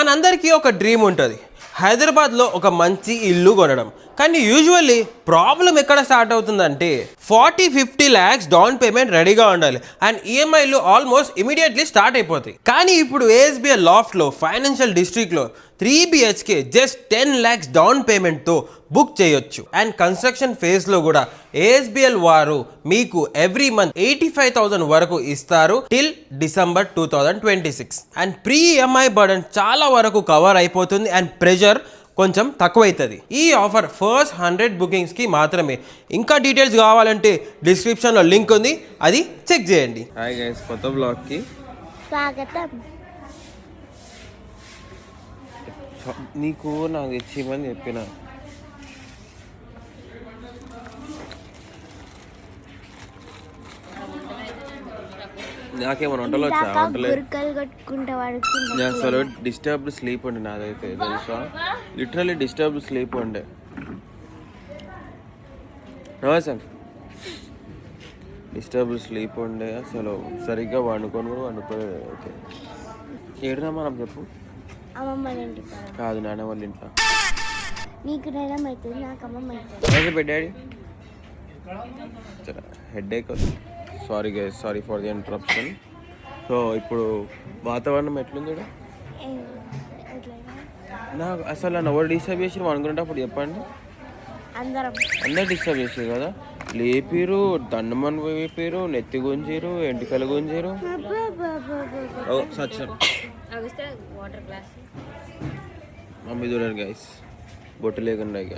మనందరికీ ఒక డ్రీమ్ ఉంటుంది, హైదరాబాద్లో ఒక మంచి ఇల్లు కొనడం. కానీ యూజువల్లీ ప్రాబ్లం ఎక్కడ స్టార్ట్ అవుతుందంటే 40-50 lakhs డౌన్ పేమెంట్ రెడీగా ఉండాలి అండ్ ఈఎంఐలు ఆల్మోస్ట్ ఇమీడియట్లీ స్టార్ట్ అయిపోతాయి. కానీ ఇప్పుడు ఏఎస్బిఎల్ లాఫ్ట్లో ఫైనాన్షియల్ డిస్ట్రిక్ట్లో 3 BHK జస్ట్ 10 lakhs డౌన్ పేమెంట్తో బుక్ చేయొచ్చు. అండ్ కన్స్ట్రక్షన్ ఫేజ్లో కూడా ఏఎస్బిఎల్ వారు మీకు ఎవ్రీ మంత్ 85,000 వరకు ఇస్తారు till December 2026. And pre EMI burden చాలా వరకు కవర్ అయిపోతుంది అండ్ ప్రెజర్ కొంచెం తక్కువైతుంది. ఈ ఆఫర్ ఫస్ట్ 100 బుకింగ్స్కి మాత్రమే. ఇంకా డీటెయిల్స్ కావాలంటే డిస్క్రిప్షన్లో లింక్ ఉంది, అది చెక్ చేయండి. హాయ్ గైస్, కొత్త బ్లాగ్కి స్వాగతం. నీకు నాకు తెచ్చిమని చెప్పిన నాకేమో వంటలు వచ్చా? అసలు డిస్టర్బ్డ్ స్లీప్ ఉండే నాదైతే తెలుసా, లిటరలీ డిస్టర్బ్డ్ స్లీప్ ఉండే. డిస్టర్బ్డ్ స్లీప్ ఉండే, అసలు సరిగ్గా వండుకొని కూడా వండుకోలేదు. అయితే ఏడుదా మనం చెప్పు. కాదు, నాన్న వాళ్ళ ఇంట్లో. నీకు అవుతుంది, నాకు అమ్మమ్మ అవుతుంది. Daddy headache. Sorry guys, sorry for the interruption. So ఇప్పుడు వాతావరణం ఎట్లుంది? నాకు అసలు నన్ను ఎవరు డిస్టర్బ్ చేసి అనుకుంటే అప్పుడు చెప్పండి. అందరు డిస్టర్బ్ చేసారు కదా, లేపిరు, దండమని వేపారు, నెత్తి గుంజీరు, ఎంటికలు గుంజీరు. మమ్మీ చూడండి గైస్, బొట్టు లేకుండా ఇక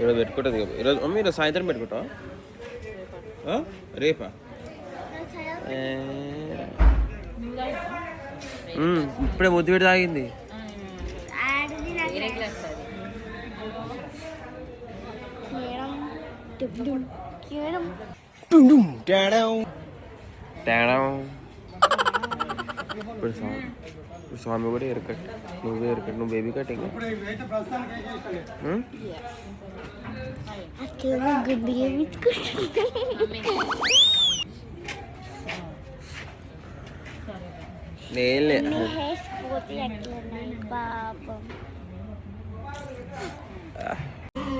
ఈరోజు పెట్టుకుంటుంది. ఈరోజు మమ్మీ ఈరోజు సాయంత్రం పెట్టుకుంటావా? రేపా? ఇప్పుడే ముద్దు పెట్టి తాగింది. ఇప్పుడు స్వామి కూడా హెయిర్ కట్, నువ్వు బేబీ కటింగ్.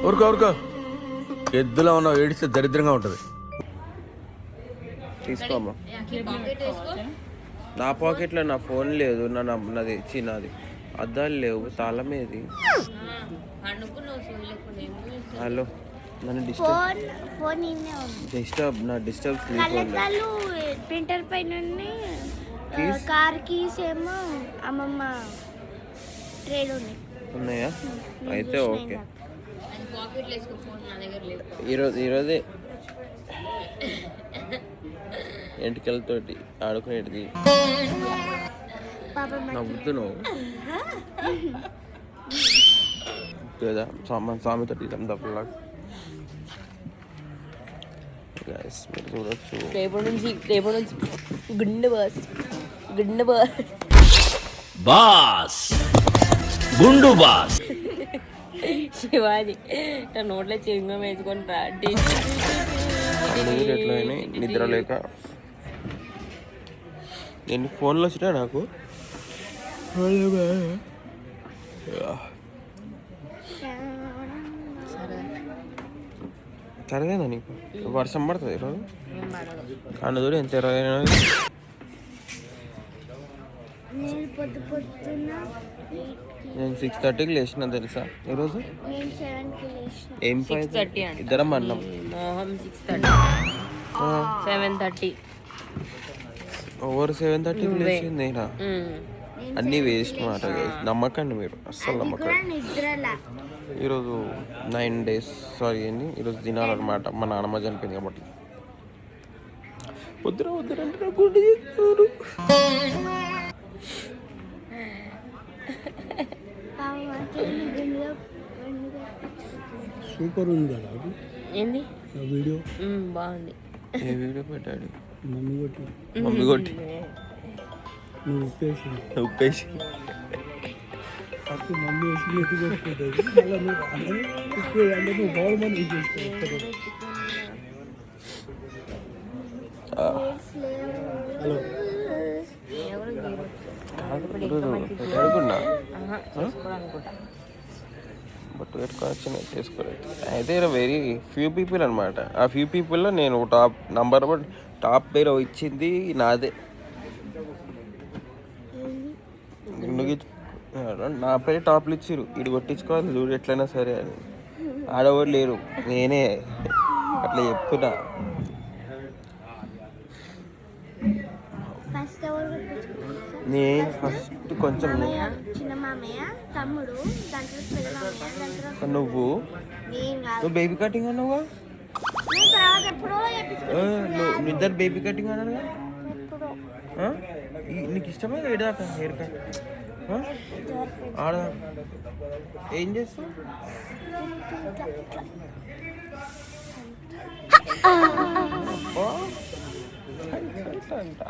ఊరుకో ఎద్దులో ఉన్నావు, ఏడిస్తే దరిద్రంగా ఉంటుంది. తీసుకోమ్మా. నా పాకెట్లో నా ఫోన్ లేదు, నాది చిన్నది, అద్దాలు లేవు, తాళం ఏది? హలో, నన్ను డిస్టర్బ్ ప్రింటర్ పైన కార్ కీస్ ఏమో అమ్మమ్మ ట్రేలో ఉన్నాయా? అయితే ఓకే. ఈరోజే ఎంటికలతోటి ఆడుకునేటిది నవ్వుతున్నావు కదా, స్వామితో తప్పులా. మీరు చూడొచ్చు, రేపటి నుంచి గుండు బాస్ శివాజీ నోట్లో చింగం వేసుకొని ఎట్లా నిద్ర లేక ఎన్ని ఫోన్లు వచ్చినా నాకు. సరేనా నీకు? వర్షం పడుతుంది ఈరోజు. కన్ను చూడు ఎంత ఎర్రగా. నేను 6:30కి లేచిన తెలుసా ఈరోజు. ఏం 6:30 ఇద్దరం అన్నాం. 7:30 ఓవర్ 7:30కి లేచింది నేనా? అన్నీ వేస్ట్ మాట. నమ్మకండి మీరు, అస్సలు నమ్మకండి. ఈరోజు 9 days ఏంటి ఈరోజు తినాలన్నమాట. మా నాన్నమ్మ చనిపోయింది కాబట్టి. వద్దురంటే నా గుండె చేస్తారు. సూపర్ ఉంది కదా అది. ఏంది వీడియో? బాగుంది. ఏ వీడియో పెట్టాడు? మమ్మీ కొట్టి నువ్వు ఉప్పేసి అప్పుడు మమ్మీ వేసి ఎత్తి కొట్టుకుంటుంది. అంటే నువ్వు బాగుమని చేసుకో. హలో, ఇప్పుడు ఇంకా మంచి అడుగున్నా చేసుకోవాలనుకుంటా. బట్ పెట్టుకోవచ్చు చేసుకోలేదు. అయితే వెరీ ఫ్యూ పీపుల్ అనమాట. ఆ ఫ్యూ పీపుల్లో నేను నంబర్ 1 టాప్ పేరు ఇచ్చింది నాదే. నా పేరు టాప్లు ఇచ్చిరు, ఇటు కొట్టించుకోవాలి చూడు ఎట్లయినా సరే అని. ఆడవారు లేరు, నేనే అట్లా చెప్తున్నా. ఫస్ట్ ఎవరు కొట్టించుకున్నారు? నేను ఫస్ట్ కొంచెం చిన్న మామయ్య, తమ్ముడు, దాంట్లో పెద్ద మామయ్య, దాంట్లో నువ్వు నేను కాదు. నువ్వు బేబీ కటింగ్ అన్నావుగా. నేను తర్వాత ఎప్పుడో చేపించుకున్నాను. ఇద్దరు బేబీ కటింగ్ అన్నారుగా. ఎప్పుడో నీకు ఇష్టమే ఏడాక హెయిర్ కట్ ఆడ ఏం చేస్తావు?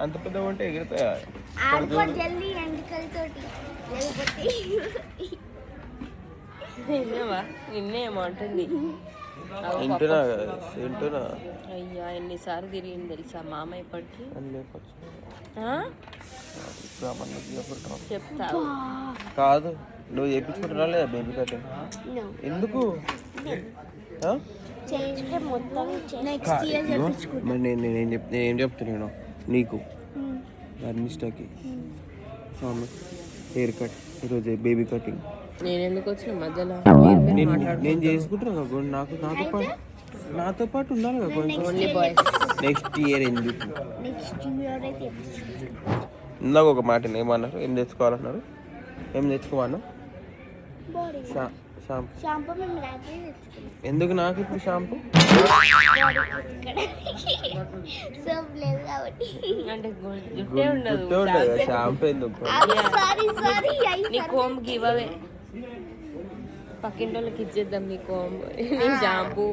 అంత పెద్ద ఉంటే ఎగురుతాయా? ఆడుకోడు జల్దీ ఎండికలతోటి, లేకపోతే నిన్నేవా నిన్నే ఏమంటుంది. వింటున్నా వింటున్నా. అయ్యా ఎన్నిసార్లు తిరిగింది తెలుసా మామ ఇప్పటికి. చెప్తా కాదు నువ్వు చేయించుకుంటున్నా లేదా బేబీ కటింగ్? ఎందుకు? చేయించుకుంటే మొత్తం నెక్స్ట్ ఇయర్ చేయించుకుంటాను. మరి నేనేం చెప్తున్నాను నీకు, ధర్మిష్టకి స్వామి హెయిర్ కట్ ఈరోజు బేబీ కటింగ్. నేను ఎందుకు వచ్చిన మధ్యలో? నేను చేసుకుంటున్నా నాతో పాటు ఉండాలి కదా కొంచెం. Only boys. నెక్స్ట్ ఇయర్ ఎందుకు? నెక్స్ట్ ఇయర్ అయితే ఇందాక ఒక మాట ఏమన్నారు, ఏం తెచ్చుకోవాలన్నారు, ఏం తెచ్చుకోమన్నా? Body shampoo. షాంపూ మేము రాత్రి తెచ్చుకున్నాం. ఎందుకు నాకు ఇప్పుడు షాంపూ? సోప్ లేదు కాబట్టి. అంటే జుట్టే ఉండదు. గుర్తే ఉండదు కదా షాంపూ ఎందుకు? సారీ నీ కోమ్ గివ్ అవే, పక్కింటి వాళ్ళకి ఇచ్చేద్దాం నీ కోమ్, నీ షాంపూ.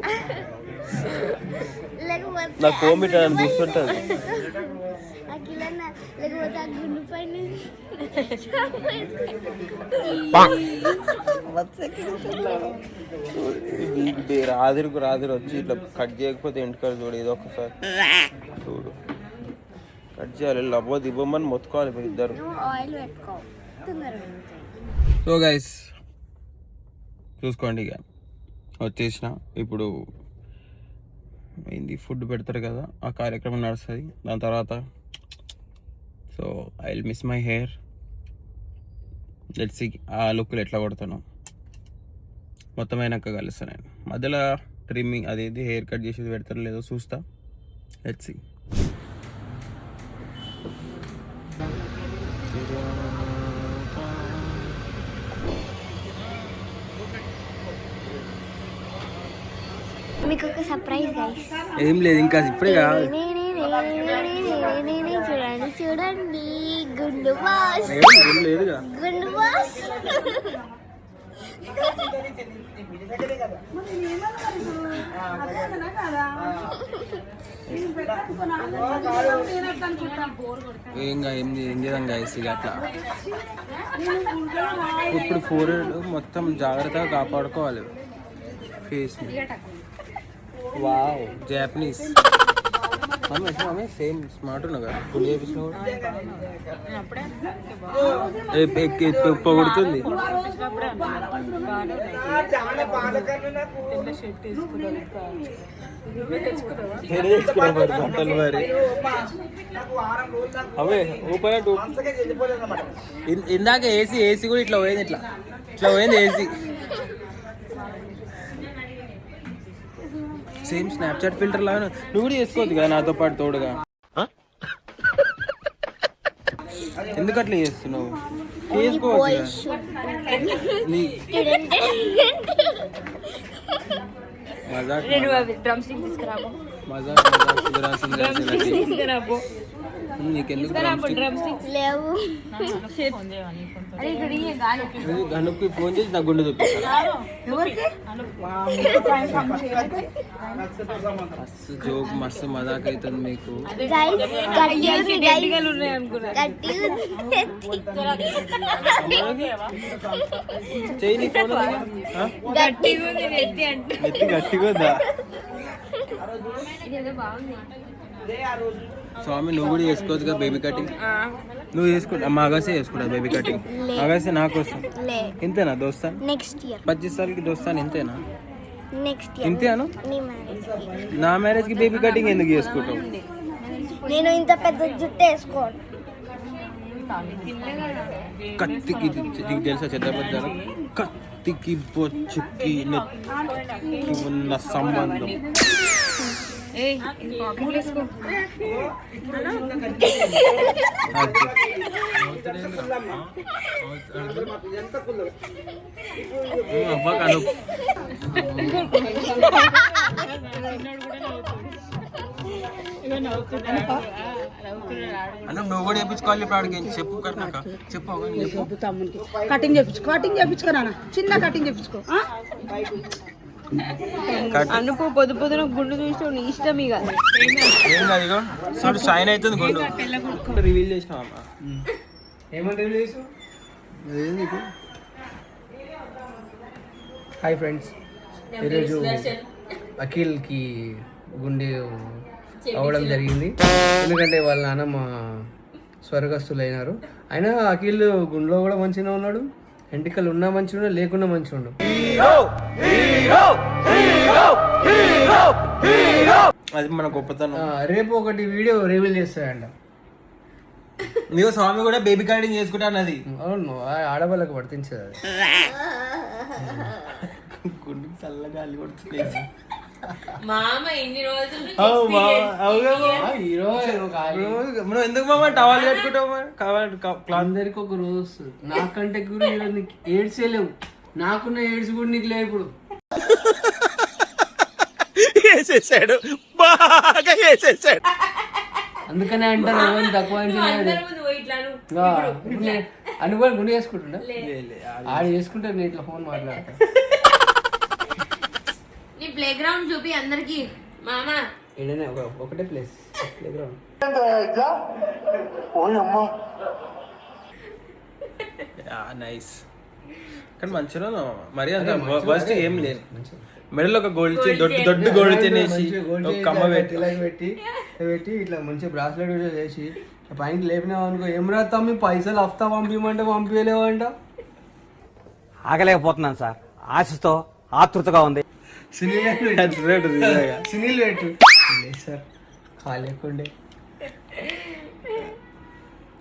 లేకపోతే నా కోమ్ ఇట్లా చూస్తుంటుంది. లేకపోతే ఆ గుండు పైన రాదురు వచ్చి ఇట్లా కట్ చేయకపోతే ఎంటికలు చూడు ఏదో ఒకసారి చూడు కట్ చేయాలి. లబ్బో దిబ్బమని మొత్తుకోవాలి మీరు ఇద్దరు. ఆయిల్ పెట్టుకో తొందరగా. సో గైస్ చూసుకోండి, ఇక వచ్చేసిన. ఇప్పుడు ఏంది ఫుడ్ పెడతారు కదా, ఆ కార్యక్రమం నడుస్తుంది. దాని తర్వాత so I will miss my hair. Let's see ఆ లుక్లు ఎట్లా కొడతాను. మొత్తం అయినాక కలుస్తాను నేను. మధ్యలో ట్రిమ్మింగ్ అదేది హెయిర్ కట్ చేసేది పెడతారో లేదో చూస్తా. Let's see. మీకు ఒక సర్ప్రైజ్ గైస్. ఏం లేదు ఇంకా ఇప్పుడే కాదు. చూడండి చూడండి, గుండు బాస్, లేదుగా గుండు బాస్. ఏం చేద్దాం గైస్ ఇక అట్లా. ఇప్పుడు ఫోర్ మొత్తం జాగ్రత్తగా కాపాడుకోవాలి face. Wow Japanese mummy same smart ఉన్నా కదా గుడి చేపించిన పొగుడుతుంది. బట్టలు మరి అవే ఊపర్. ఇందాక ఏసీ కూడా ఇట్లా పోయింది, ఇట్లా పోయింది ఏసీ. సేమ్ స్నాప్చాట్ ఫిల్టర్ లాగా నువ్వు కూడా చేసుకోవద్దు కదా నాతో పాటు తోడుగా. ఎందుకు అట్లా చేస్తున్నావు? చేసుకోవచ్చు. గనుక్కి ఫోన్ చేసి నా గుండె చూపిస్తాను. మస్తు జోక్ మస్తు మజాక్ అవుతుంది మీకు. చెయ్యి ఫోన్ గట్టిగా ఉందా? స్వామి నువ్వు కూడా చేసుకోవచ్చుగా బేబీ కటింగ్. నువ్వు చేసుకుంటా మా అగస్తే చేసుకుంటా బేబీ కటింగ్. అగస్తే నా కోసం లే ఇంతేనా దోస్తాన్? నెక్స్ట్ ఇయర్ 25 సార్లకి దోస్తాన్ ఇంతేనా? నెక్స్ట్ ఇయర్ ఇంతేను? నీ మ్యారేజ్ నా మ్యారేజ్కి బేబీ కటింగ్ ఎందుకు చేసుకుంటావు? నేను ఇంత పెద్ద జుట్టు వేసుకోను. కత్తికి నీకు తెలుసా చెత్తపద్దాలు? కత్తికి బొచ్చుకి నెత్తికి ఉన్న సంబంధం. అబ్బా కను అన్న నువ్వు కూడా వేయించుకోవాలి ఇప్పుడు ఆడికి చెప్పు కర్ణాక చెప్పు కటింగ్ చేయించుకో నాన్న, చిన్న కటింగ్ చేయించుకో. అనుపు పొద్దు పొద్దున గుండు చూసి నీ ఇష్టం ఇక. ఏం కాదు ఇగో చూడు షైన్ అవుతుంది గుండు. రివీల్ చేసినావు అమ్మా. ఏమంటే చేసావు? హాయ్ ఫ్రెండ్స్, ఈరోజు అఖిల్కి గుండె అవ్వడం జరిగింది. ఎందుకంటే వాళ్ళ నాన్నమ్మ స్వర్గస్థులు అయినారు. అయినా అఖిల్ గుండెలో కూడా మంచిగా ఉన్నాడు, ఎంటికలు ఉన్నా మంచిగా ఉన్నాడు, లేకున్నా మంచిగా ఉన్నాడు. అది మన గొప్పతనం. రేపు ఒకటి వీడియో రివీల్ చేస్తాడంట. నీవు స్వామి కూడా బేబీ కటింగ్ చేసుకుంటా అన్నది. అవును, ఆడవాళ్ళకి వర్తించదు అది. గుండెకి చల్లగా గాలి కొడుతుంది. మామ ఎన్ని రోజులు మనం ఎందుకు మామ టవాల్ కట్టుకుంటావు? అందరికి ఒక రోజు వస్తుంది. నాకంటే కూడా నీకు ఏడ్చేలేవు, నాకున్న ఏడ్స్ కూడా నీకు లేవు. ఇప్పుడు వేసేసాడు, బాగా వేసేసాడు. అందుకనే అంటారు ఎవరిని తక్కువ అనుకోని గుండె చేసుకుంటుండ ఆడ చేసుకుంటే నేను ఇట్లా ఫోన్ మాట్లాడతా. నీ ప్లే గ్రౌండ్ చూపి అందరికి మామ. ఏదైనా ఒకటే ప్లేస్ ప్లే గ్రౌండ్. నైస్ కానీ మంచిగా మరి అంత వర్స్ట్ ఏం లేదు. మెడలో ఒక గోల్డ్ చైన్, దొడ్డు గోల్డ్ చైన్ వేసి ఒక కమ్మ పెట్టి ఇట్లా మంచి బ్రాస్లెట్ చేసి పైకి లేపినావు అనుకో, ఏం రా తమ్మి పైసలు హఫ్తా పంపించమంటే పంపించలేవంట. ఆగలేకపోతున్నాను సార్, ఆశతో ఆతృతగా ఉంది. సునీల్ పెట్టు సార్ కాలేకుండే.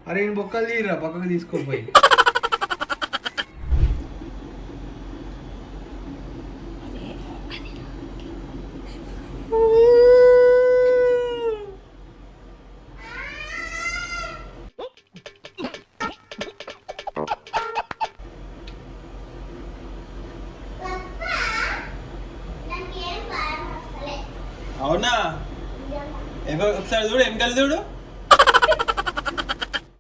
అరే నేను బొక్కలు తీయరా, పక్కకు తీసుకోపోయి. అవునా? ఒకసారి చూడు, వెనకాల చూడు.